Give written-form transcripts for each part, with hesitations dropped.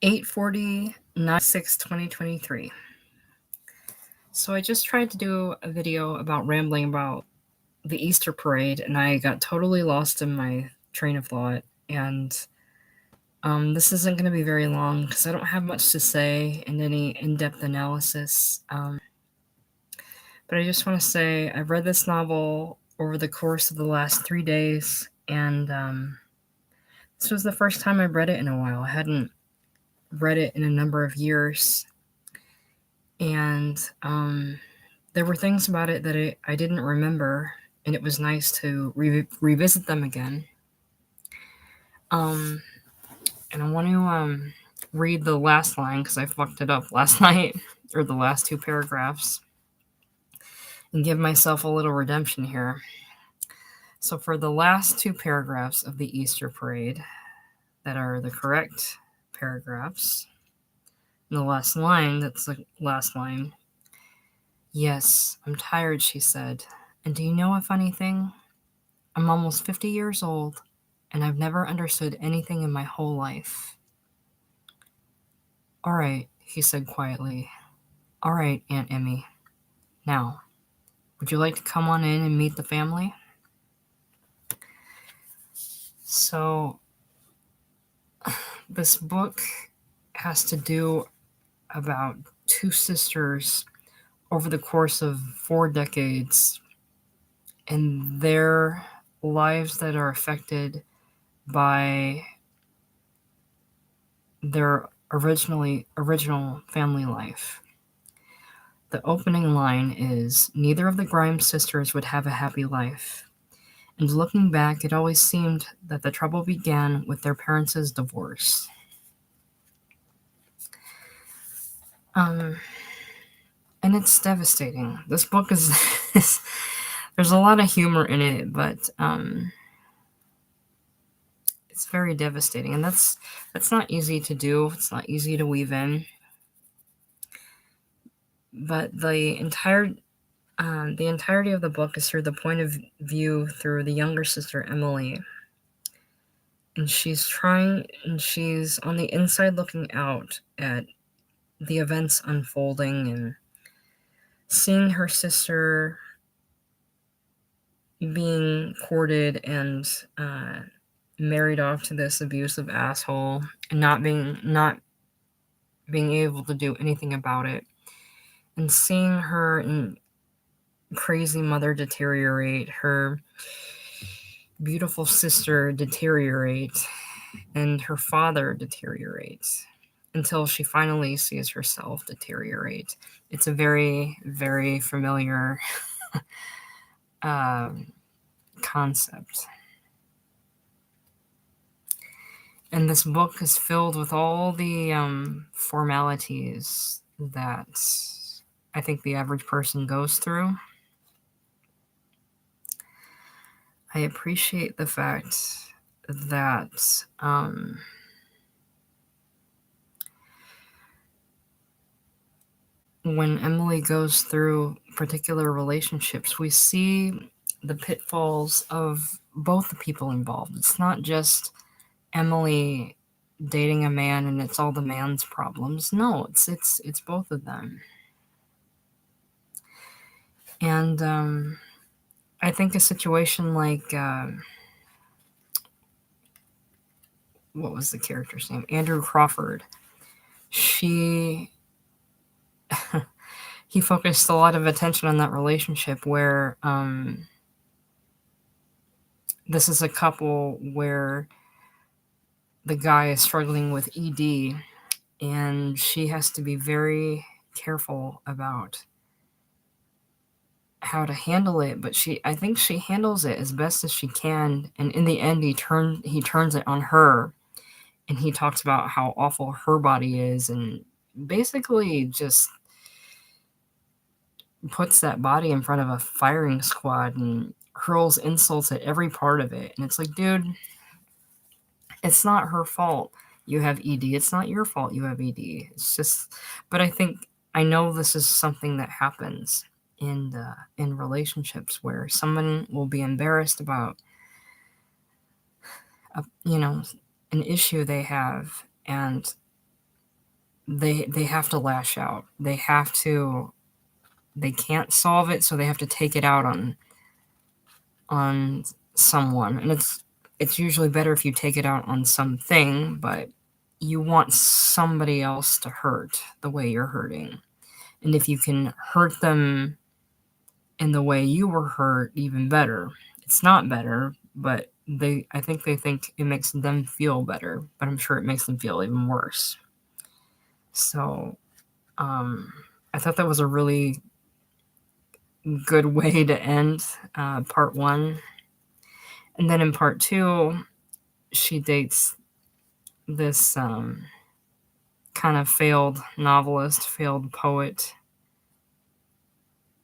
8/40/9/6/2023. So I just tried to do a video about rambling about the Easter parade, and I got totally lost in my train of thought. And this isn't going to be very long because I don't have much to say in any in-depth analysis. But I just want to say I've read this novel over the course of the last 3 days, and this was the first time I've read it in a while. I hadn't read it in a number of years, and there were things about it that I didn't remember, and it was nice to revisit them again. And I want to read the last line because I fucked it up last night, or the last two paragraphs, and give myself a little redemption here. So for the last two paragraphs of the Easter parade that are the correct paragraphs, and the last line, that's the last line. Yes, I'm tired, she said. And do you know a funny thing? I'm almost 50 years old, and I've never understood anything in my whole life. All right, he said quietly. All right, Aunt Emmy. Now, would you like to come on in and meet the family? So, this book has to do about two sisters over the course of 4 decades and their lives that are affected by their original family life. The opening line is, neither of the Grimes sisters would have a happy life. And looking back, it always seemed that the trouble began with their parents' divorce. And it's devastating. This book is there's a lot of humor in it, but it's very devastating, and that's not easy to do. It's not easy to weave in. But the entirety of the book is through the point of view through the younger sister Emily, and she's on the inside looking out at the events unfolding and seeing her sister being courted and married off to this abusive asshole and not being able to do anything about it, and seeing her crazy mother deteriorate, her beautiful sister deteriorate, and her father deteriorate until she finally sees herself deteriorate. It's a very, very familiar concept. And this book is filled with all the formalities that I think the average person goes through. I appreciate the fact that when Emily goes through particular relationships, we see the pitfalls of both the people involved. It's not just Emily dating a man and it's all the man's problems. No, it's both of them. And I think a situation like what was the character's name? Andrew Crawford. He focused a lot of attention on that relationship where this is a couple where the guy is struggling with ED, and she has to be very careful about how to handle it, but I think she handles it as best as she can, and in the end he turns it on her, and he talks about how awful her body is, and basically just puts that body in front of a firing squad and hurls insults at every part of it. And it's like, dude, it's not her fault you have ED. It's not your fault you have ED. It's just, but I know this is something that happens in relationships where someone will be embarrassed about an issue they have, and they have to lash out. They can't solve it, so they have to take it out on someone. And it's usually better if you take it out on something, but you want somebody else to hurt the way you're hurting. And if you can hurt them in the way you were hurt, even better. It's not better, but I think they think it makes them feel better, but I'm sure it makes them feel even worse. So I thought that was a really good way to end part one. And then in part two, she dates this kind of failed novelist, failed poet,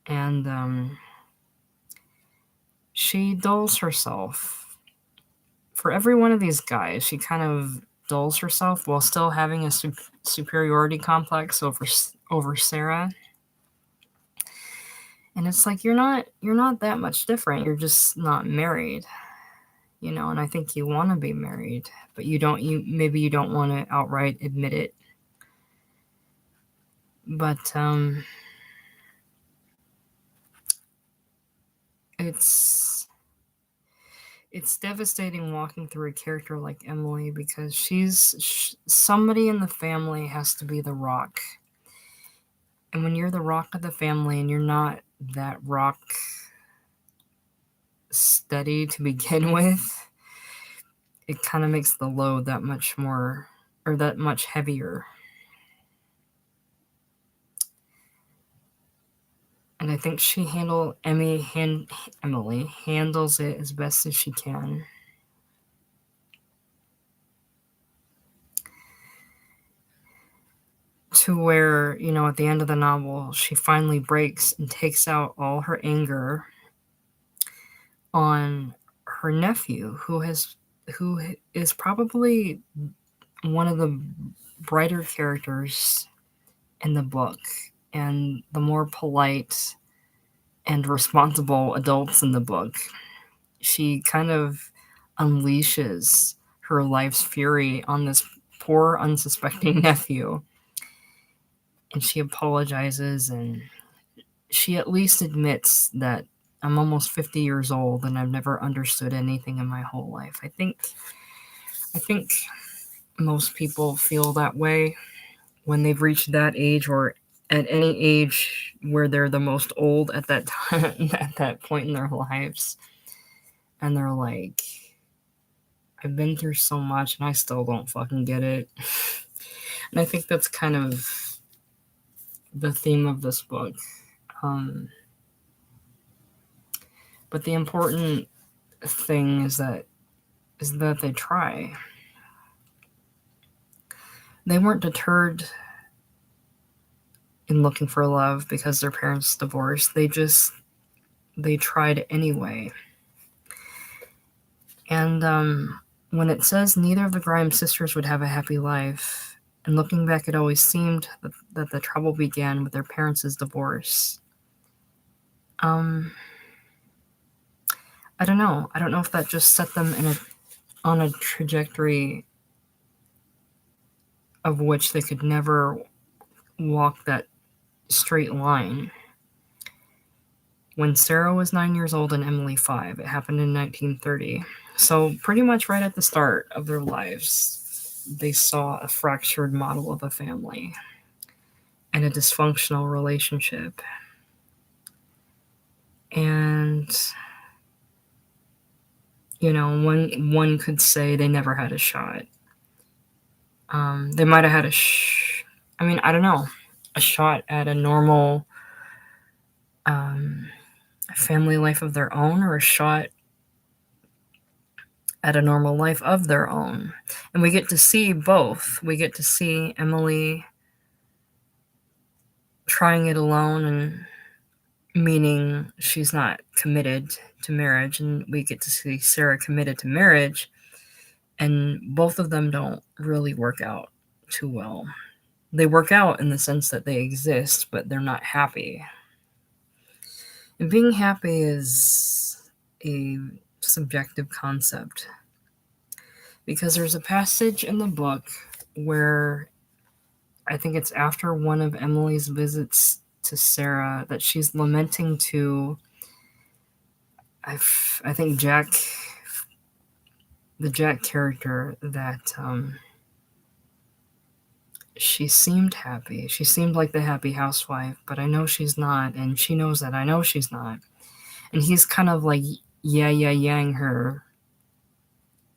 and she dulls herself. For every one of these guys, she kind of dulls herself while still having a superiority complex over Sarah. And it's like you're not that much different. You're just not married, and I think you want to be married, but maybe you don't want to outright admit it. But it's devastating walking through a character like Emily, because somebody in the family has to be the rock. And when you're the rock of the family and you're not that rock steady to begin with, it kind of makes the load that much more, or that much heavier. And I think Emily handles it as best as she can. To where, at the end of the novel, she finally breaks and takes out all her anger on her nephew, who is probably one of the brighter characters in the book, and the more polite and responsible adults in the book. She kind of unleashes her life's fury on this poor, unsuspecting nephew. And she apologizes, and she at least admits that I'm almost 50 years old and I've never understood anything in my whole life. I think most people feel that way when they've reached that age, or at any age where they're the most old at that time, at that point in their lives. And they're like, I've been through so much and I still don't fucking get it. And I think that's kind of the theme of this book. But the important thing is that they try. They weren't deterred in looking for love because their parents divorced. They tried anyway. And when it says neither of the Grimes sisters would have a happy life, and looking back, it always seemed that the trouble began with their parents' divorce. I don't know. I don't know if that just set them on a trajectory of which they could never walk that straight line. When Sarah was 9 years old and Emily 5, it happened in 1930. So pretty much right at the start of their lives, they saw a fractured model of a family and a dysfunctional relationship. And, one could say they never had a shot. They might have had I don't know, a shot at a normal family life of their own, or a shot at a normal life of their own. And we get to see both. We get to see Emily trying it alone, and meaning she's not committed to marriage, and we get to see Sarah committed to marriage, and both of them don't really work out too well. They work out in the sense that they exist, but they're not happy. And being happy is a subjective concept, because there's a passage in the book where I think it's after one of Emily's visits to Sarah that she's lamenting to, I think Jack, the Jack character, that she seemed happy. She seemed like the happy housewife, but I know she's not, and she knows that I know she's not. And he's kind of like, yang her,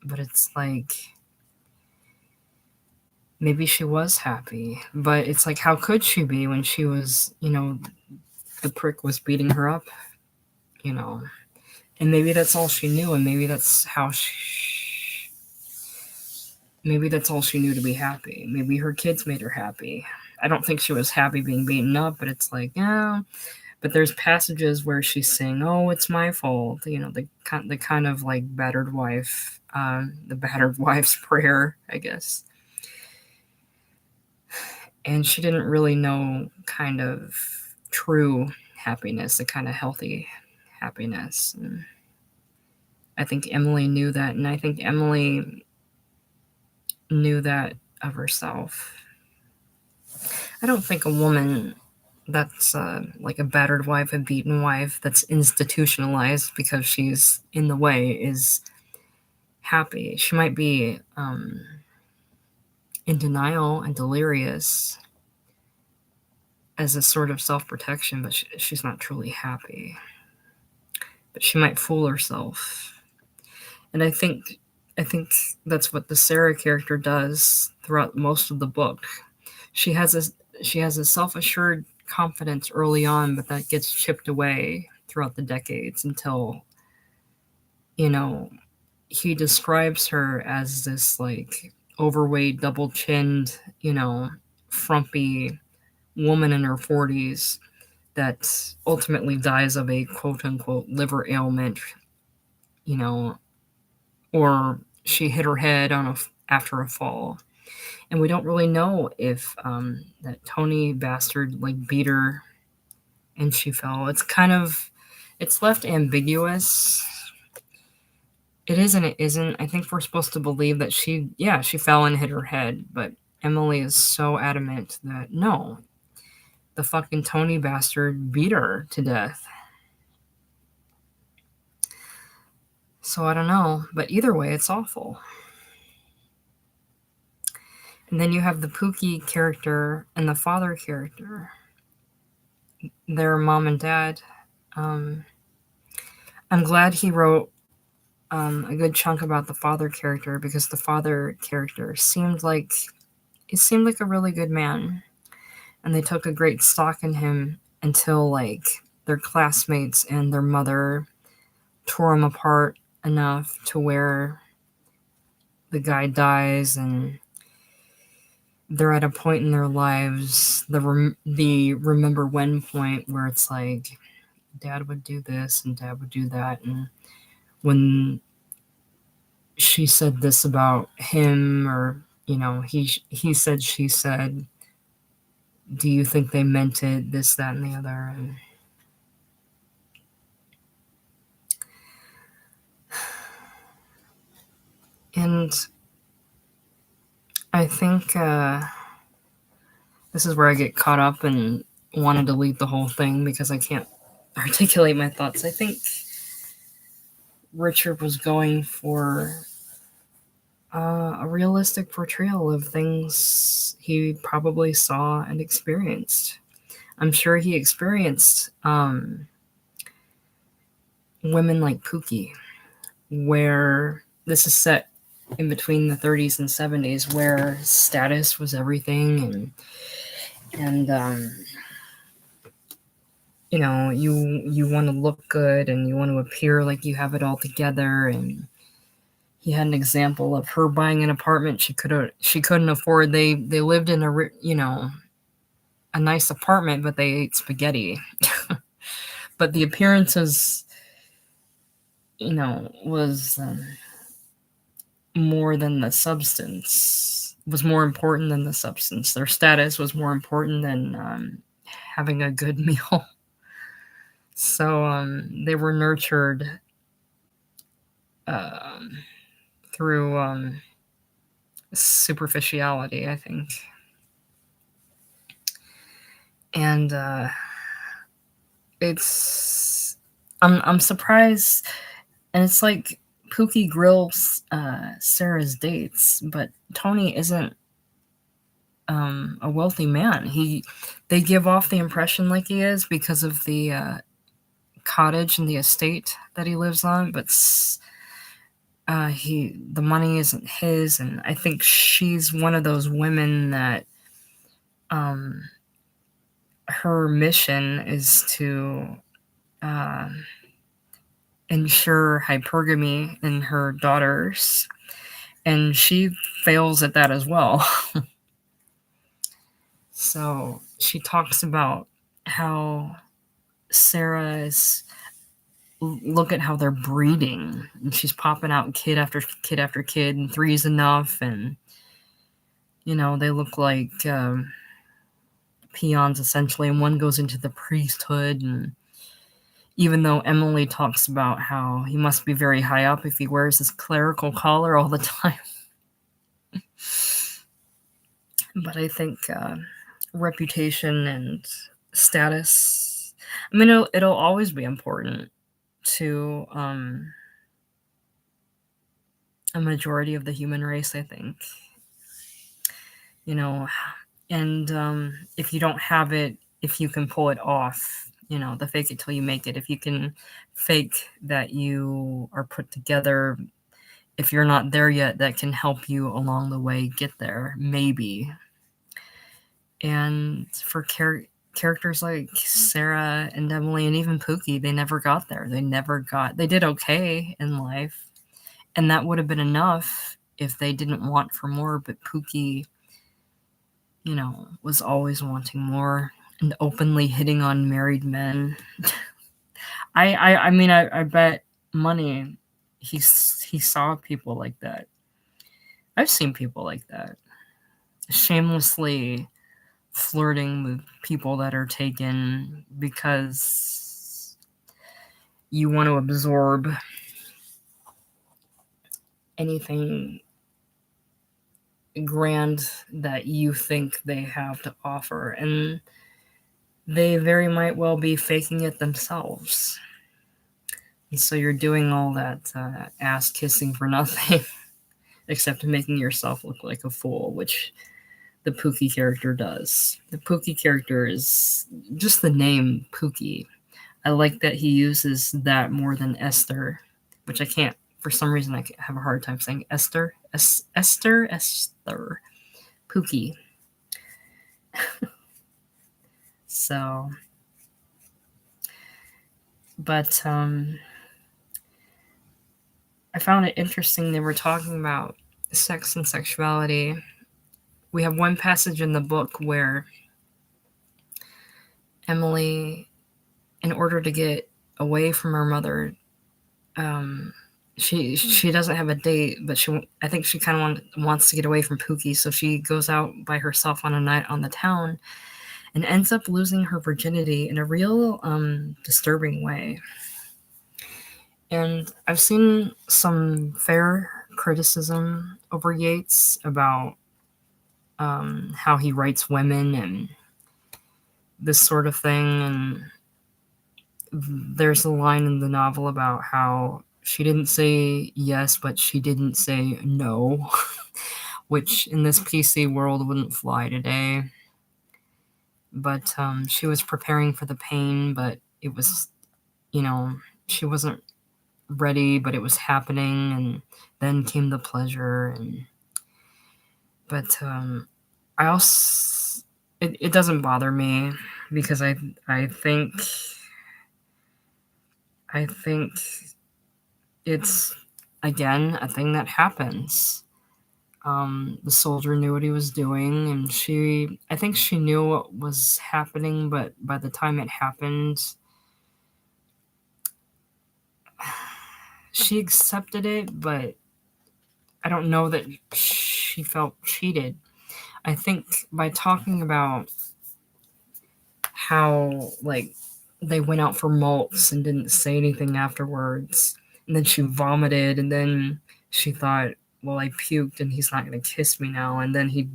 but it's like, maybe she was happy, but it's like, how could she be when she was, the prick was beating her up, you know? And maybe that's all she knew, and maybe that's all she knew to be happy. Maybe her kids made her happy. I don't think she was happy being beaten up, but it's like, yeah. But there's passages where she's saying, "Oh, it's my fault," the kind of like battered wife, the battered wife's prayer, I guess. And she didn't really know kind of true happiness, the kind of healthy happiness. And I think Emily knew that, and I think Emily knew that of herself. I don't think a woman that's like a battered wife, a beaten wife, that's institutionalized because she's in the way is happy. She might be in denial and delirious as a sort of self protection, but she's not truly happy. But she might fool herself. And I think that's what the Sarah character does throughout most of the book. She has a self-assured confidence early on, but that gets chipped away throughout the decades until, you know, he describes her as this like overweight, double-chinned, frumpy woman in her 40s that ultimately dies of a quote unquote liver ailment, you know, or she hit her head after a fall. And we don't really know if that Tony bastard like beat her and she fell. It's left ambiguous. It is and it isn't. I think we're supposed to believe that she fell and hit her head, but Emily is so adamant that no, the fucking Tony bastard beat her to death. So I don't know, but either way, it's awful. And then you have the Pookie character and the father character. Their mom and dad. I'm glad he wrote a good chunk about the father character because the father character seemed like a really good man, and they took a great stock in him until like their classmates and their mother tore him apart enough to where the guy dies, and they're at a point in their lives, the remember when point where it's like dad would do this and dad would do that, and when she said this about him, or he said, she said, do you think they meant it, this, that, and the other. And I think this is where I get caught up and want to delete the whole thing because I can't articulate my thoughts. I think Richard was going for a realistic portrayal of things he probably saw and experienced. I'm sure he experienced women like Pookie, where this is set in between the 30s and 70s, where status was everything, and you want to look good and you want to appear like you have it all together. And he had an example of her buying an apartment she couldn't afford. They lived in a nice apartment, but they ate spaghetti. But the appearances, was more than the substance, was more important than the substance. Their status was more important than having a good meal. So they were nurtured through superficiality, I think. And it's I'm surprised, and it's like Pookie grills Sarah's dates, but Tony isn't a wealthy man. They give off the impression like he is because of the cottage and the estate that he lives on, but the money isn't his, and I think she's one of those women that um, her mission is to uh, ensure hypergamy in her daughters, and she fails at that as well. So she talks about how Sarah is look at how they're breeding, and she's popping out kid after kid after kid, and three's enough, and they look like peons essentially, and one goes into the priesthood. And even though Emily talks about how he must be very high up if he wears his clerical collar all the time. But I think reputation and status, I mean, it'll always be important to a majority of the human race, I think. And if you don't have it, if you can pull it off, the fake it till you make it. If you can fake that you are put together, if you're not there yet, that can help you along the way get there, maybe. And for characters like Sarah and Emily and even Pookie, they never got there. They did okay in life, and that would have been enough if they didn't want for more. But Pookie, was always wanting more and openly hitting on married men. I mean, I bet money he saw people like that. I've seen people like that, shamelessly flirting with people that are taken because you want to absorb anything grand that you think they have to offer, and they very might well be faking it themselves. And so you're doing all that ass kissing for nothing, except making yourself look like a fool, which the Pookie character does. The Pookie character is just the name Pookie. I like that he uses that more than Esther, which I can't, for some reason, I have a hard time saying Esther. Esther. Pookie. So, but I found it interesting they were talking about sex and sexuality. We have one passage in the book where Emily, in order to get away from her mother, she doesn't have a date, but I think she kind of wants to get away from Pookie, so she goes out by herself on a night on the town and ends up losing her virginity in a real disturbing way. And I've seen some fair criticism over Yates about how he writes women and this sort of thing. And there's a line in the novel about how she didn't say yes, but she didn't say no, which in this PC world wouldn't fly today. But she was preparing for the pain, but it was, she wasn't ready, but it was happening, and then came the pleasure. But I also, it doesn't bother me because I think it's, again, a thing that happens. The soldier knew what he was doing, and I think she knew what was happening, but by the time it happened, she accepted it, but I don't know that she felt cheated. I think by talking about how, they went out for malts and didn't say anything afterwards, and then she vomited, and then she thought, well, I puked and he's not going to kiss me now, and then he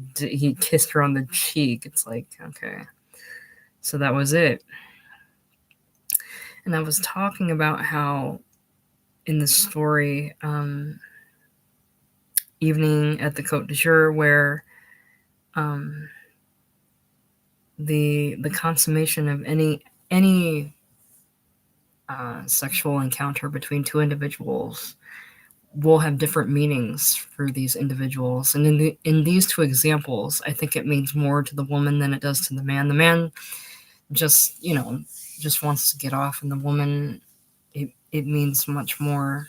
kissed her on the cheek. It's like, okay, So that was it. And I was talking about how in the story, Evening at the Côte d'Azur, where the consummation of any sexual encounter between two individuals will have different meanings for these individuals. And in these two examples, I think it means more to the woman than it does to the man. The man just just wants to get off, and the woman, it means much more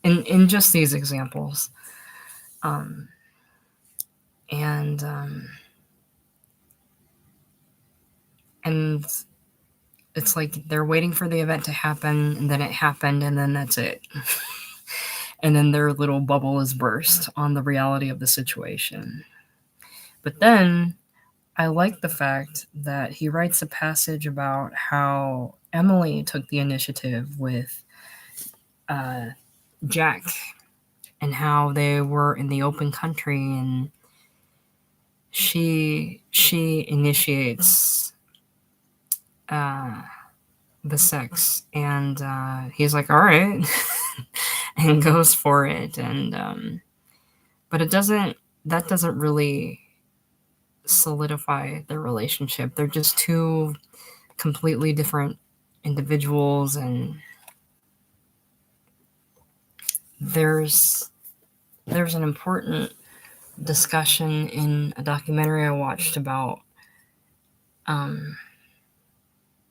in just these examples. Um, and and it's like they're waiting for the event to happen, and then it happened, and then that's it. And then their little bubble is burst on the reality of the situation. But then I like the fact that he writes a passage about how Emily took the initiative with Jack, and how they were in the open country, and she initiates the sex, and he's like, all right, and goes for it. And but that doesn't really solidify their relationship. They're just two completely different individuals, and there's an important discussion in a documentary I watched about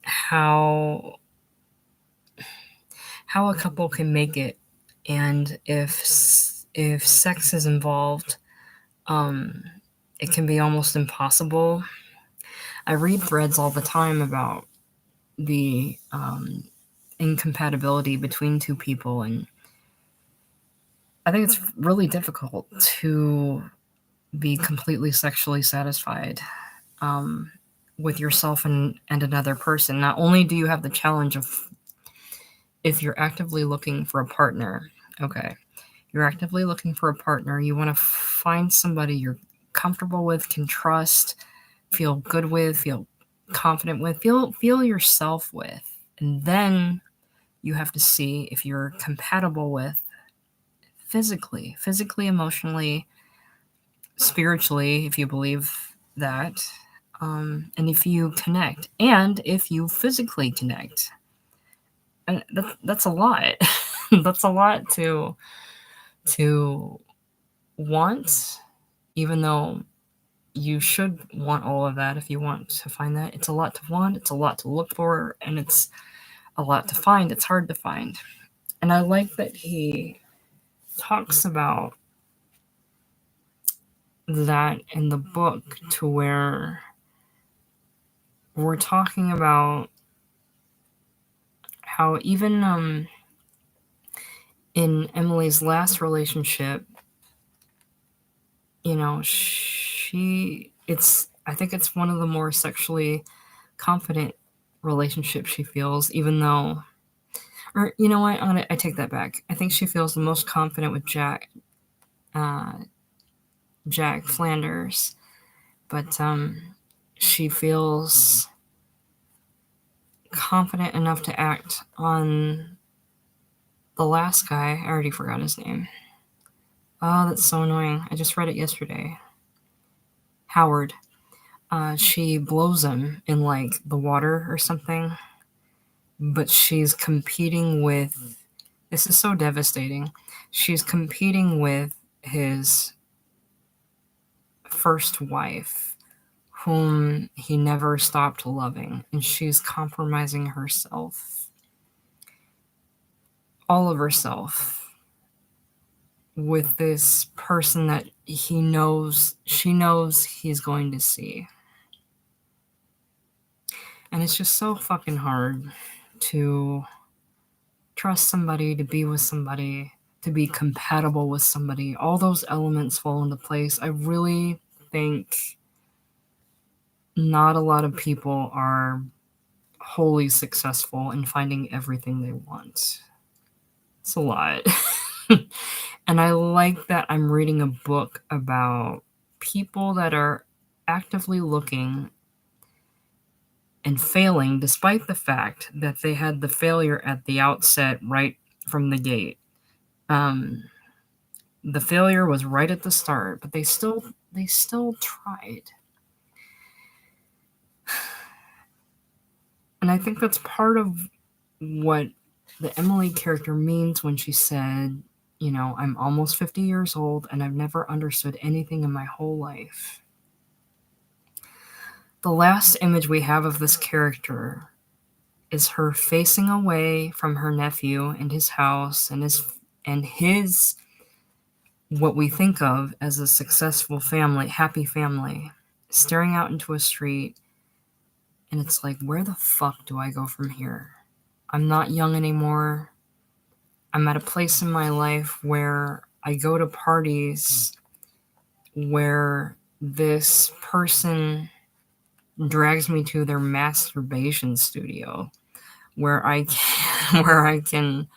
how a couple can make it, and if sex is involved, it can be almost impossible. I read threads all the time about the incompatibility between two people, and I think it's really difficult to be completely sexually satisfied with yourself and another person. Not only do you have the challenge of, if you're actively looking for a partner, okay, you're actively looking for a partner, you want to find somebody you're comfortable with, can trust, feel good with, feel confident with, feel yourself with. And then you have to see if you're compatible with physically, emotionally, spiritually, if you believe that, and if you connect, and if you physically connect. And that's a lot. That's a lot to want, even though you should want all of that if you want to find that. It's a lot to want, it's a lot to look for, and it's a lot to find. It's hard to find. And I like that he talks about that in the book, to where we're talking about how even in Emily's last relationship, I think it's one of the more sexually confident relationships she feels, even though, or you know what, I take that back. I think she feels the most confident with Jack Flanders, but she feels confident enough to act on the last guy. I already forgot his name. Oh, that's so annoying. I just read it yesterday. Howard. She blows him in like the water or something, but she's competing with, this is so devastating. She's competing with his first wife, whom he never stopped loving, and she's compromising herself, all of herself, with this person that she knows he's going to see. And it's just so fucking hard to trust somebody, to be with somebody, to be compatible with somebody. All those elements fall into place. I really think not a lot of people are wholly successful in finding everything they want. It's a lot. And I like that I'm reading a book about people that are actively looking and failing, despite the fact that they had the failure at the outset right from the gate. The failure was right at the start, but they still tried. And I think that's part of what the Emily character means when she said, I'm almost 50 years old and I've never understood anything in my whole life. The last image we have of this character is her facing away from her nephew and his house and his what we think of as a successful family, happy family, staring out into a street. And it's like, where the fuck do I go from here? I'm not young anymore. I'm at a place in my life where I go to parties where this person drags me to their masturbation studio, where I can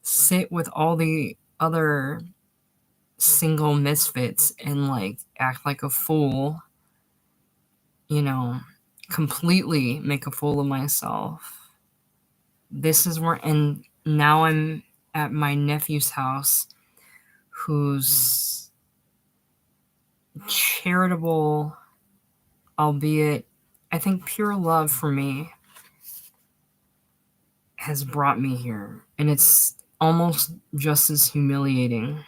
sit with all the other single misfits and act like a fool, completely make a fool of myself. This is where, and now I'm at my nephew's house, whose charitable, albeit I think pure love for me, has brought me here. And it's almost just as humiliating.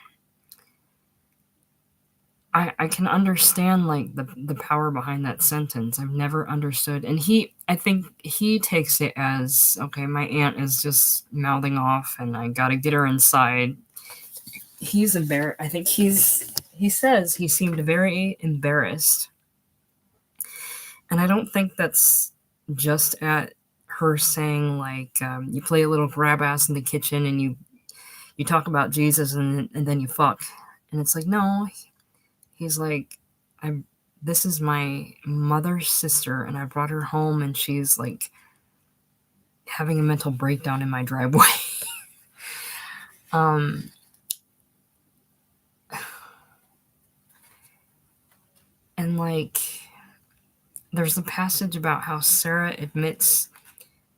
I can understand the power behind that sentence. I've never understood. And I think he takes it as, okay, my aunt is just mouthing off and I gotta get her inside. He's embarrassed. I think he says he seemed very embarrassed. And I don't think that's just at her saying you play a little grab ass in the kitchen and you talk about Jesus and then you fuck. And it's like, no, he's like, this is my mother's sister and I brought her home and she's having a mental breakdown in my driveway. And there's a passage about how Sarah admits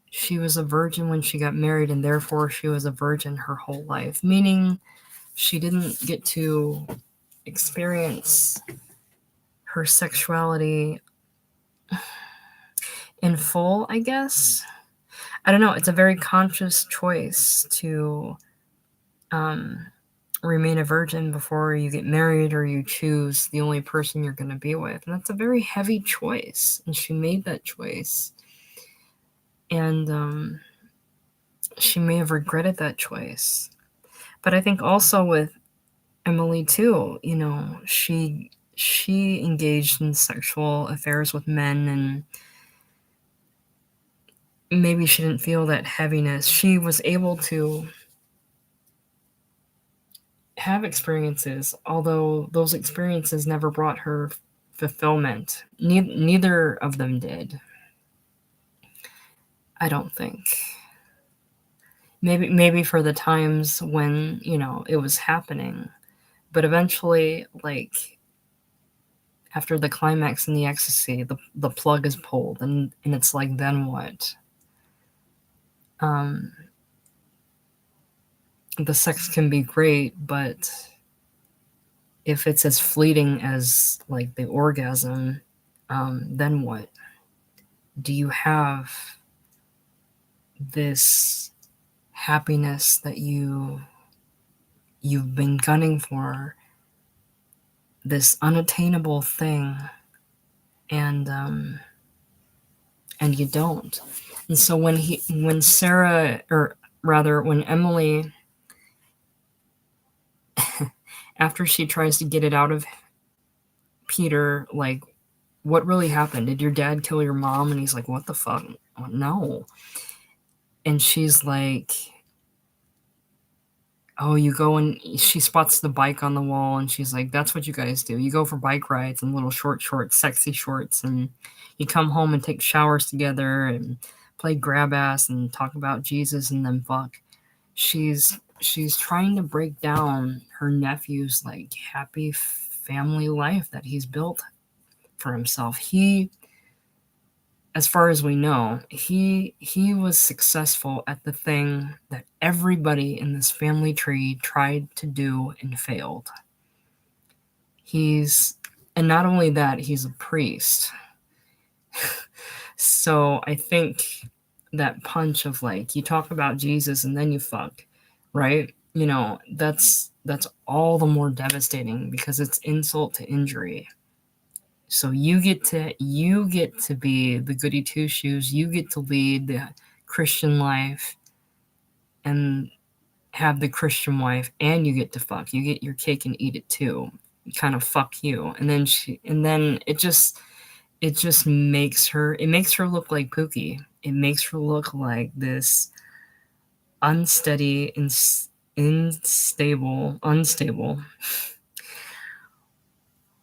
she was a virgin when she got married and therefore she was a virgin her whole life, meaning she didn't get to experience her sexuality in full, I guess. I don't know. It's a very conscious choice to remain a virgin before you get married or you choose the only person you're going to be with. And that's a very heavy choice. And she made that choice. And she may have regretted that choice. But I think also with Emily too, she engaged in sexual affairs with men and maybe she didn't feel that heaviness. She was able to have experiences, although those experiences never brought her fulfillment. Neither of them did. I don't think. Maybe for the times when, it was happening. But eventually, after the climax and the ecstasy, the plug is pulled and it's like, then what? The sex can be great, but if it's as fleeting as the orgasm, then what? Do you have this happiness that you've been gunning for, this unattainable thing, and you don't? And so when Emily, after she tries to get it out of Peter, what really happened? Did your dad kill your mom? And he's like, what the fuck? Oh, no. And she's like, oh, you go, and she spots the bike on the wall and she's like, that's what you guys do. You go for bike rides and little shorts, sexy shorts, and you come home and take showers together and play grab ass and talk about Jesus and then fuck. She's trying to break down her nephew's happy family life that he's built for himself. He as far as we know, he was successful at the thing that everybody in this family tree tried to do and failed. He's and not only that, he's a priest. So I think that punch of like you talk about Jesus and then you fuck, right? You know, that's all the more devastating because it's insult to injury. So you get to be the goody two shoes. You get to lead the Christian life and have the Christian wife, and you get to fuck. You get your cake and eat it too. Kind of fuck you, and then it just makes her look like Pookie. It makes her look like this unsteady, unstable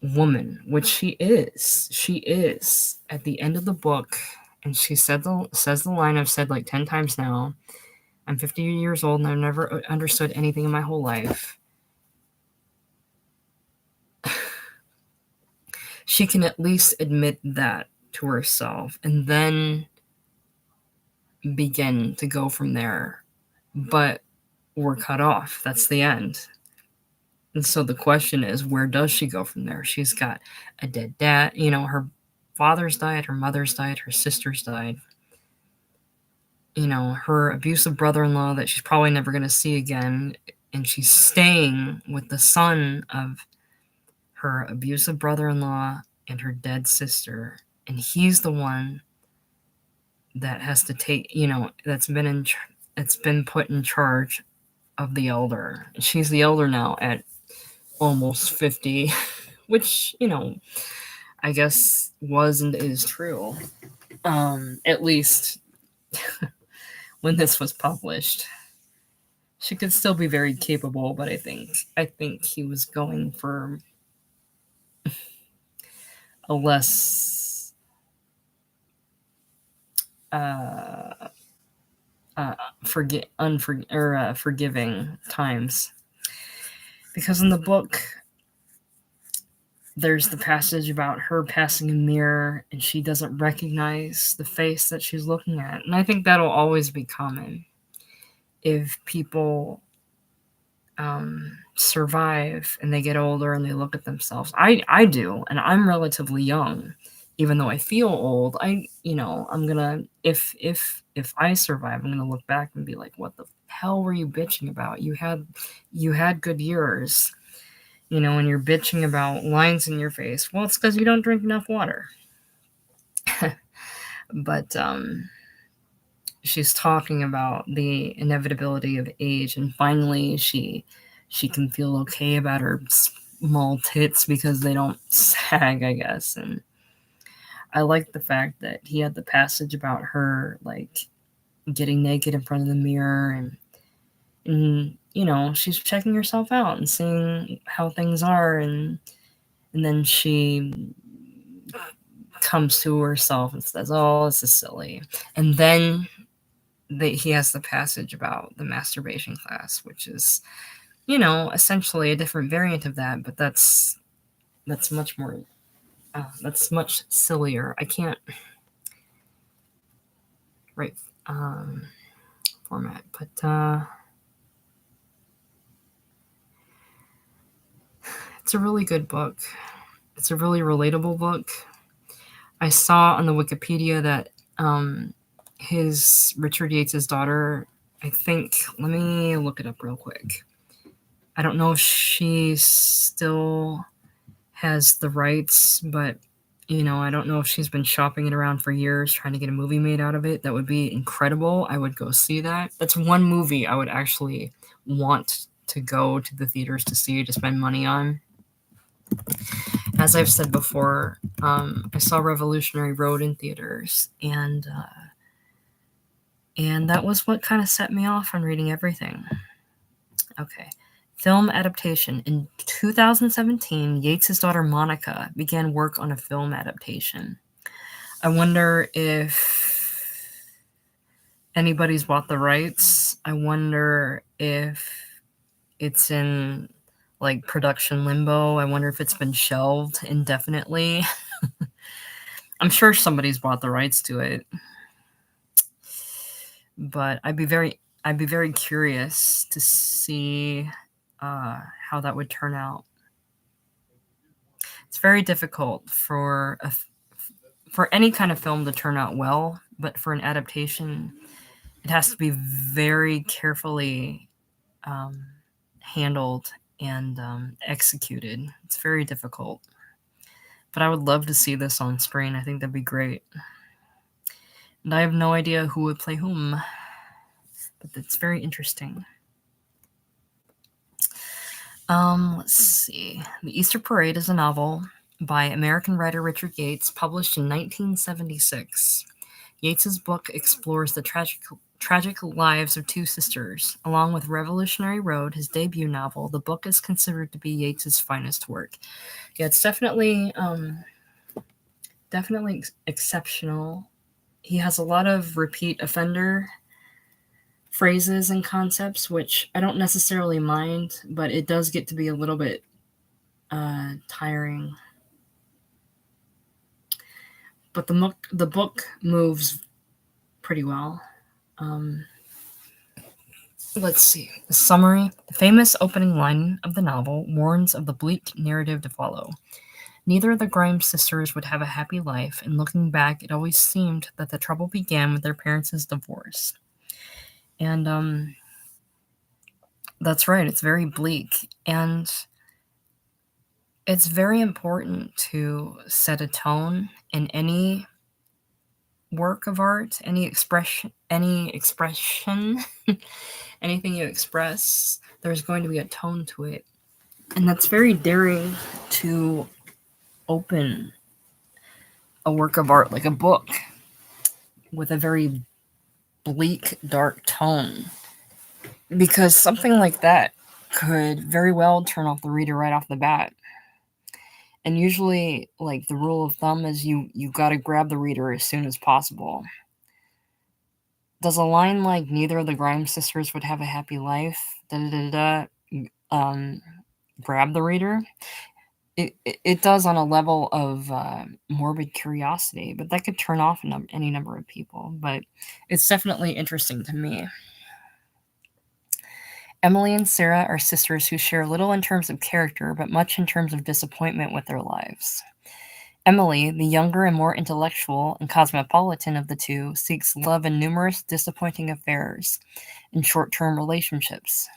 woman, which she is. She is at the end of the book, and she says the line I've said like 10 times now. I'm 50 years old and I've never understood anything in my whole life. She can at least admit that to herself and then begin to go from there. But we're cut off. That's the end. And so the question is, where does she go from there? She's got a dead dad. You know, her father's died, her mother's died, her sister's died. You know, her abusive brother-in-law that she's probably never going to see again. And she's staying with the son of her abusive brother-in-law and her dead sister. And he's the one that has to take, that's been put in charge of the elder. She's the elder now at almost 50, which, I guess was and is true. At least when this was published. She could still be very capable, but I think he was going for a less forgiving times. Because in the book, there's the passage about her passing a mirror and she doesn't recognize the face that she's looking at. And I think that'll always be common if people survive and they get older and they look at themselves. I do, and I'm relatively young, even though I feel old. I'm gonna if I survive, I'm gonna look back and be like, what the hell were you bitching about? You had good years. And you're bitching about lines in your face. Well, it's because you don't drink enough water. But she's talking about the inevitability of age, and finally she can feel okay about her small tits because they don't sag, I guess. And I like the fact that he had the passage about her like getting naked in front of the mirror and she's checking herself out and seeing how things are, and then she comes to herself and says, oh, this is silly. And then he has the passage about the masturbation class, which is essentially a different variant of that, but that's much more that's much sillier. I can't write format, but it's a really good book. It's a really relatable book. I saw on the Wikipedia that Richard Yates' daughter, I think, let me look it up real quick. I don't know if she still has the rights, but I don't know if she's been shopping it around for years trying to get a movie made out of it. That would be incredible. I would go see that. That's one movie I would actually want to go to the theaters to see, to spend money on. As I've said before, I saw Revolutionary Road in theaters, and that was what kind of set me off on reading everything. Okay. Film adaptation. In 2017, Yates' daughter Monica began work on a film adaptation. I wonder if anybody's bought the rights. I wonder if it's in like production limbo. I wonder if it's been shelved indefinitely. I'm sure somebody's bought the rights to it, but I'd be very curious to see how that would turn out. It's very difficult for any kind of film to turn out well, but for an adaptation, it has to be very carefully um, handled and executed. It's very difficult. But I would love to see this on screen. I think that'd be great. And I have no idea who would play whom, but it's very interesting. Let's see. The Easter Parade is a novel by American writer Richard Yates, published in 1976. Yates's book explores the tragic lives of two sisters. Along with Revolutionary Road, his debut novel, the book is considered to be Yates's finest work. Yeah, it's definitely exceptional. He has a lot of repeat offender phrases and concepts, which I don't necessarily mind, but it does get to be a little bit tiring. But the book moves pretty well. Let's see. The summary. The famous opening line of the novel warns of the bleak narrative to follow. Neither of the Grimes sisters would have a happy life, and looking back, it always seemed that the trouble began with their parents' divorce. And that's right, it's very bleak. And it's very important to set a tone in any work of art, any expression, anything you express, there's going to be a tone to it. And that's very daring to open a work of art like a book with a very bleak, dark tone. Because something like that could very well turn off the reader right off the bat. And usually, like, the rule of thumb is you gotta grab the reader as soon as possible. Does a line like "Neither of the Grimes sisters would have a happy life," grab the reader? It does on a level of morbid curiosity, but that could turn off any number of people. But it's definitely interesting to me. Emily and Sarah are sisters who share little in terms of character, but much in terms of disappointment with their lives. Emily, the younger and more intellectual and cosmopolitan of the two, seeks love in numerous disappointing affairs and short-term relationships.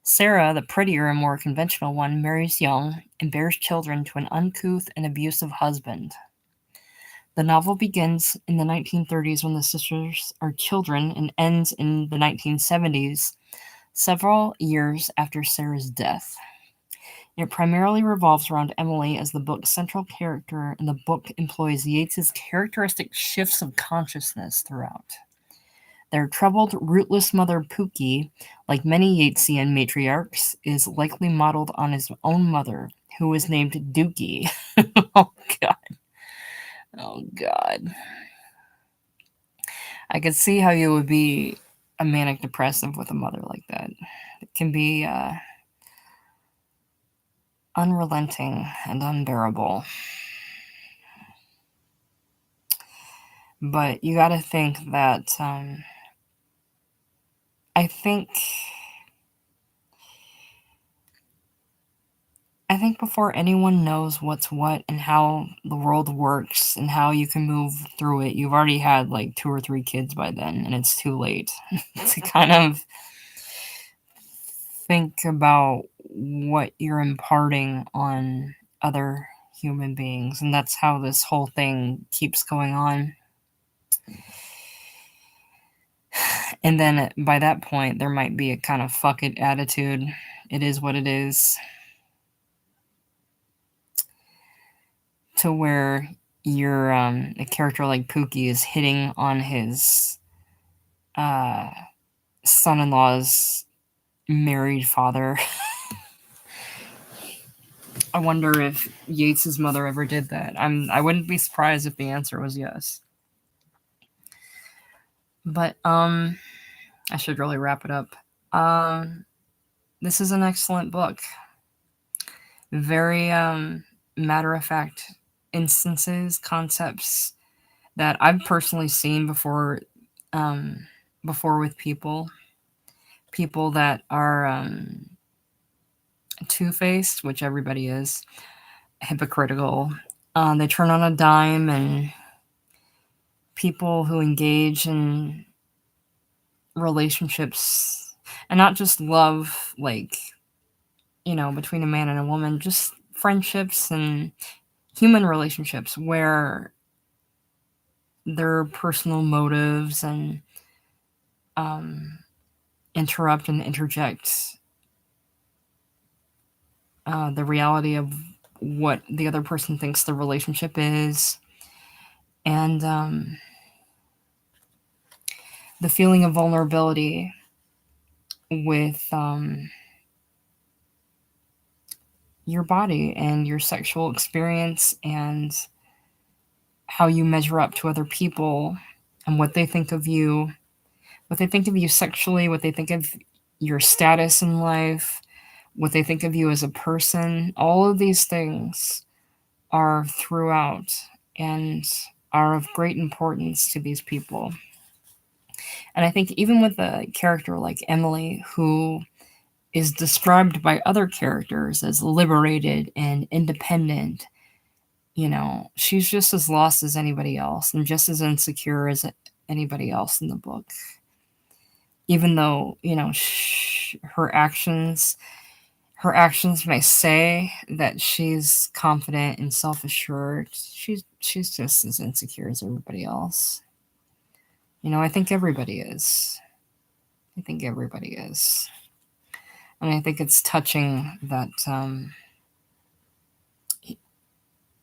Sarah, the prettier and more conventional one, marries young and bears children to an uncouth and abusive husband. The novel begins in the 1930s when the sisters are children and ends in the 1970s, several years after Sarah's death. It primarily revolves around Emily as the book's central character, and the book employs Yates's characteristic shifts of consciousness throughout. Their troubled, rootless mother, Pookie, like many Yatesian matriarchs, is likely modeled on his own mother, who was named Dookie. Oh, God. Oh, God. I could see how you would be a manic depressive with a mother like that. It can be unrelenting and unbearable. But you gotta think that I think before anyone knows what's what and how the world works and how you can move through it, you've already had like 2 or 3 kids by then, and it's too late to kind of think about what you're imparting on other human beings. And that's how this whole thing keeps going on. And then by that point, there might be a kind of fuck it attitude. It is what it is. To where you're a character like Pookie is hitting on his son-in-law's married father. I wonder if Yates's mother ever did that. I wouldn't be surprised if the answer was yes. But I should really wrap it up. This is an excellent book. Very matter of fact instances, concepts, that I've personally seen before with people that are two-faced, which everybody is, hypocritical. They turn on a dime, and people who engage in relationships, and not just love, like, between a man and a woman, just friendships and human relationships where their personal motives and um, interrupt and interject the reality of what the other person thinks the relationship is, and the feeling of vulnerability with your body and your sexual experience and how you measure up to other people and what they think of you sexually, what they think of your status in life, what they think of you as a person. All of these things are throughout and are of great importance to these people. And I think even with a character like Emily, who is described by other characters as liberated and independent, she's just as lost as anybody else and just as insecure as anybody else in the book. Even though, her actions may say that she's confident and self-assured, she's just as insecure as everybody else. I think everybody is. I think everybody is. And I think it's touching that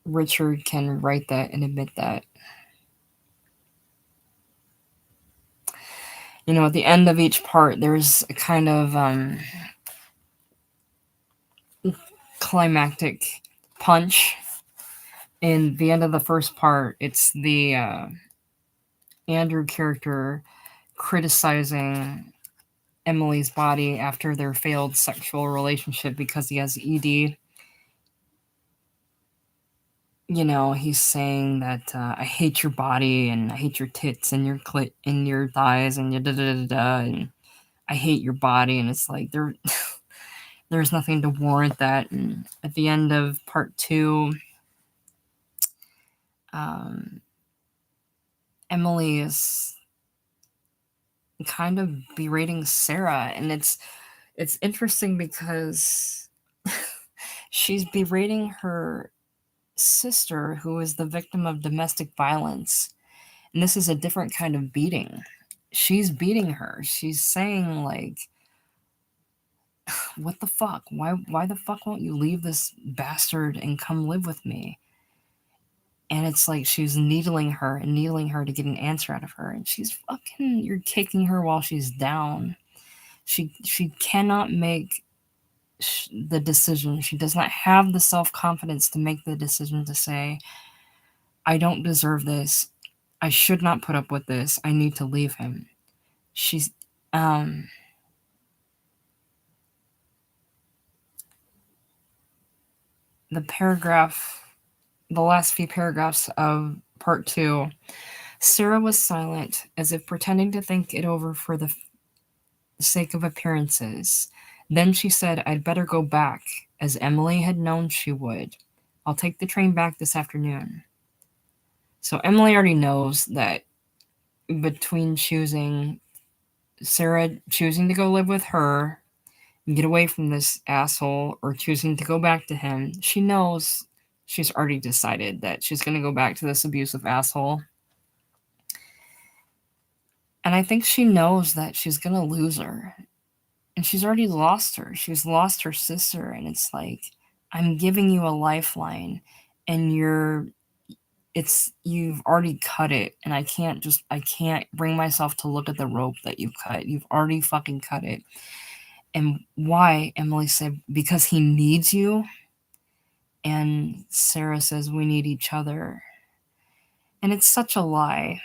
Richard can write that and admit that. At the end of each part, there's a kind of climactic punch. In the end of the first part, it's the Andrew character criticizing Emily's body after their failed sexual relationship because he has ED. He's saying that I hate your body and I hate your tits and your clit and your thighs and da da da da, and I hate your body. And it's like there's nothing to warrant that. And at the end of part 2, Emily is kind of berating Sarah, and it's interesting because she's berating her sister, who is the victim of domestic violence, and this is a different kind of beating. She's beating her. She's saying, like, what the fuck? Why the fuck won't you leave this bastard and come live with me? And it's like she's needling her and needling her to get an answer out of her, and you're kicking her while she's down. She cannot make the decision. She does not have the self-confidence to make the decision to say, I don't deserve this. I should not put up with this. I need to leave him. She's the last few paragraphs of part 2. Sarah was silent, as if pretending to think it over for the sake of appearances. Then she said, I'd better go back, as Emily had known she would. I'll take the train back this afternoon. So Emily already knows that between Sarah choosing to go live with her and get away from this asshole, or choosing to go back to him, she knows she's already decided that she's going to go back to this abusive asshole. And I think she knows that she's going to lose her. And she's already lost her. She's lost her sister. And it's like, I'm giving you a lifeline, and you've already cut it. And I can't bring myself to look at the rope that you've cut. You've already fucking cut it. And why? Emily said, because he needs you. And Sarah says, we need each other. And it's such a lie.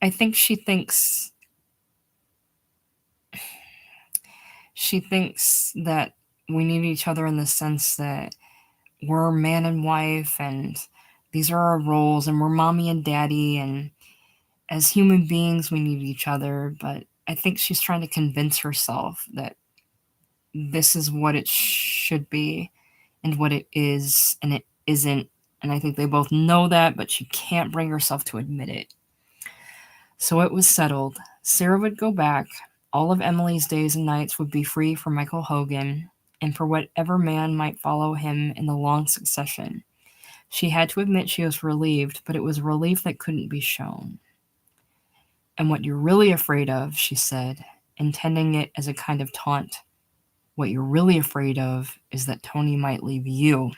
I think she thinks that we need each other in the sense that we're man and wife, and these are our roles, and we're mommy and daddy, and as human beings, we need each other. But I think she's trying to convince herself that this is what it should be and what it is, and it isn't. And I think they both know that, but she can't bring herself to admit it. So it was settled. Sarah would go back. All of Emily's days and nights would be free for Michael Hogan and for whatever man might follow him in the long succession. She had to admit she was relieved, but it was a relief that couldn't be shown. And what you're really afraid of, she said, intending it as a kind of taunt, what you're really afraid of is that Tony might leave you.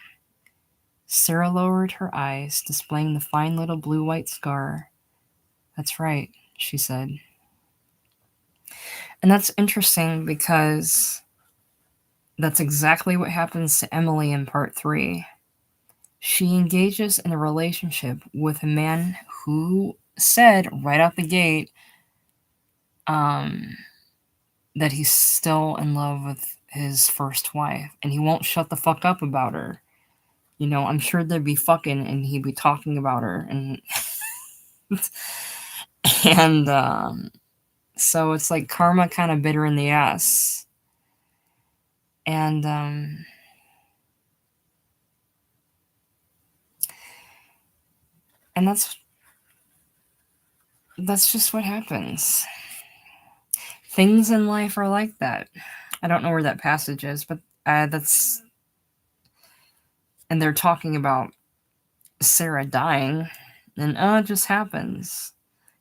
Sarah lowered her eyes, displaying the fine little blue-white scar. That's right, she said. And that's interesting because that's exactly what happens to Emily in part 3. She engages in a relationship with a man who said right out the gate that he's still in love with his first wife, and he won't shut the fuck up about her. You know, I'm sure they'd be fucking and he'd be talking about her, and and so it's like karma kind of bit her in the ass. And that's just what happens. Things in life are like that. I don't know where that passage is, but that's, and they're talking about Sarah dying, and it just happens.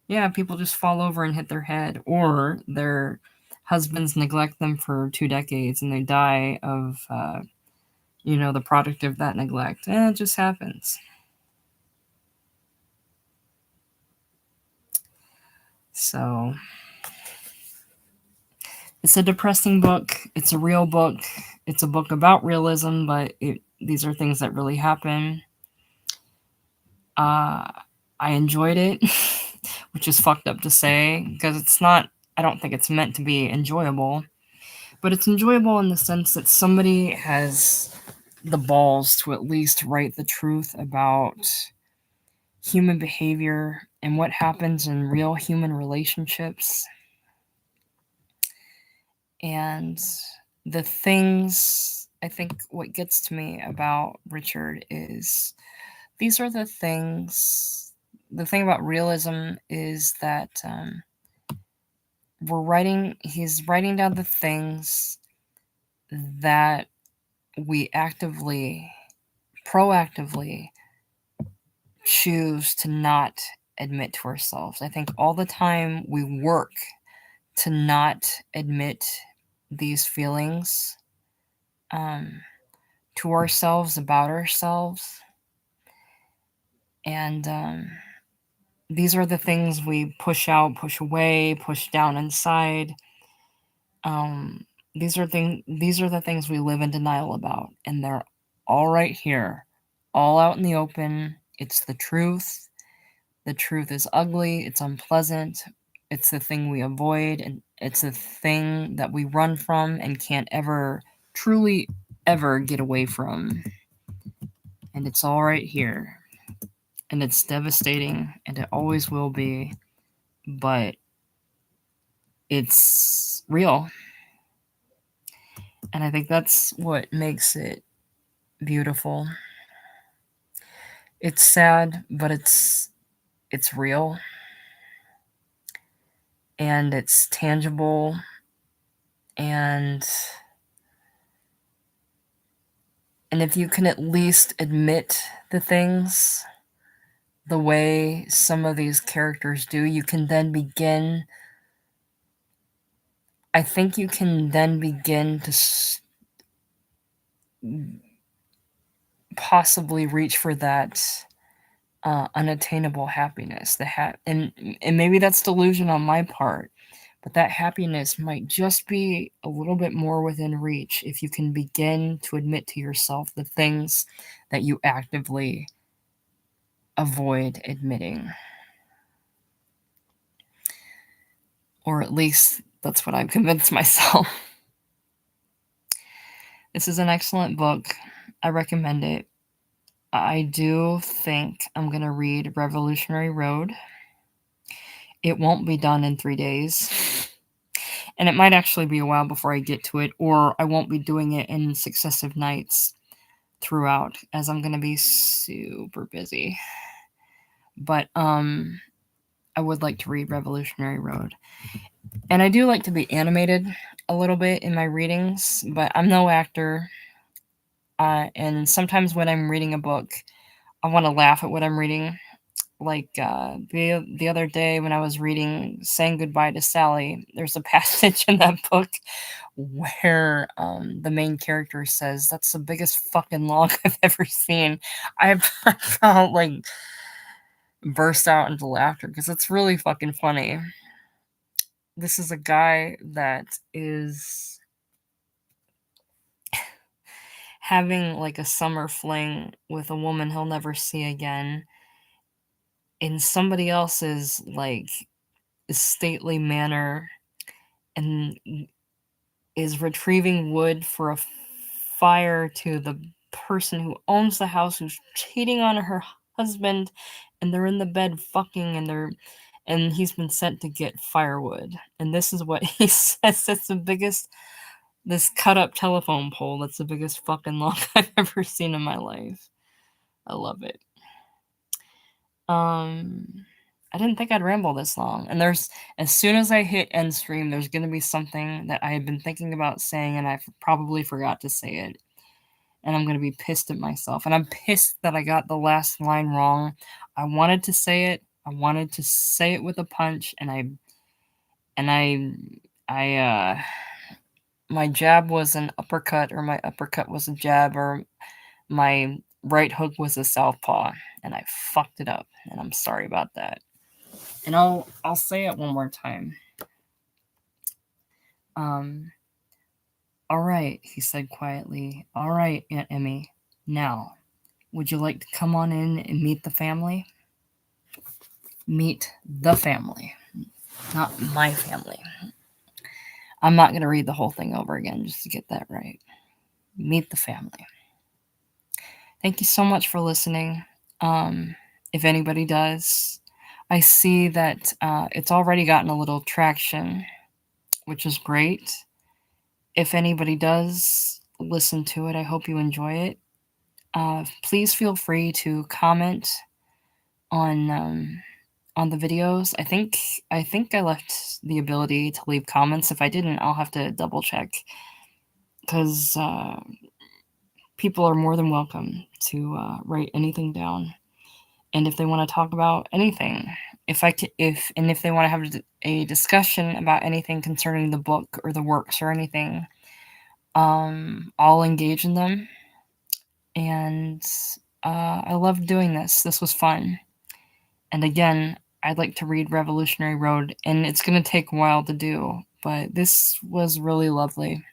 Yeah, people just fall over and hit their head, or their husbands neglect them for 2 decades and they die of, the product of that neglect. It just happens. So, it's a depressing book. It's a real book. It's a book about realism, but these are things that really happen. I enjoyed it, which is fucked up to say, because it's not, I don't think it's meant to be enjoyable. But it's enjoyable in the sense that somebody has the balls to at least write the truth about human behavior and what happens in real human relationships. And the things, I think what gets to me about Richard is these are the things. The thing about realism is that he's writing down the things that we proactively choose to not admit to ourselves. I think all the time we work to not admit these feelings to ourselves, about ourselves. And these are the things we push out, push away, push down inside. These are the things we live in denial about, and they're all right here, all out in the open. It's the truth. The truth is ugly. It's unpleasant. It's the thing we avoid, and it's the thing that we run from and can't ever, truly ever get away from. And it's all right here. And it's devastating, and it always will be, but it's real. And I think that's what makes it beautiful. It's sad, but it's real. And it's tangible. And if you can at least admit the things the way some of these characters do, you can then begin, I think you can then begin to possibly reach for that unattainable happiness. And maybe that's delusion on my part, but that happiness might just be a little bit more within reach if you can begin to admit to yourself the things that you actively avoid admitting. Or at least that's what I've convinced myself. This is an excellent book. I recommend it. I do think I'm going to read Revolutionary Road. It won't be done in 3 days. And it might actually be a while before I get to it, or I won't be doing it in successive nights throughout, as I'm going to be super busy. But I would like to read Revolutionary Road. And I do like to be animated a little bit in my readings, but I'm no actor. And sometimes when I'm reading a book, I want to laugh at what I'm reading. Like the other day when I was reading Saying Goodbye to Sally, there's a passage in that book where the main character says, "That's the biggest fucking log I've ever seen." I felt like burst out into laughter because it's really fucking funny. This is a guy that is having like a summer fling with a woman he'll never see again in somebody else's like stately manner, and is retrieving wood for a fire to the person who owns the house who's cheating on her husband, and they're in the bed fucking, and he's been sent to get firewood. And this is what he says: it's the biggest, this cut up telephone pole, that's the biggest fucking log I've ever seen in my life. I love it. I didn't think I'd ramble this long. And there's, as soon as I hit end stream, there's going to be something that I had been thinking about saying, and I probably forgot to say it. And I'm going to be pissed at myself. And I'm pissed that I got the last line wrong. I wanted to say it. I wanted to say it with a punch, and my jab was an uppercut, or my uppercut was a jab, or my right hook was a southpaw, and I fucked it up, and I'm sorry about that. And I'll say it one more time. All right, he said quietly. All right, Aunt Emmy. Now, would you like to come on in and meet the family? Meet the family, not my family. I'm not going to read the whole thing over again just to get that right. Meet the family. Thank you so much for listening. If anybody does, I see that it's already gotten a little traction, which is great. If anybody does listen to it, I hope you enjoy it. Please feel free to comment on the videos. I think I left the ability to leave comments. If I didn't, I'll have to double check, because people are more than welcome to write anything down. And if they want to talk about anything, if they want to have a discussion about anything concerning the book or the works or anything, I'll engage in them. And I love doing this. This was fun. And again, I'd like to read Revolutionary Road, and it's going to take a while to do, but this was really lovely.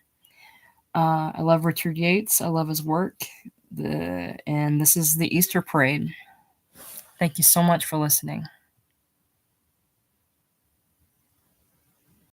I love Richard Yates. I love his work. And this is the Easter Parade. Thank you so much for listening.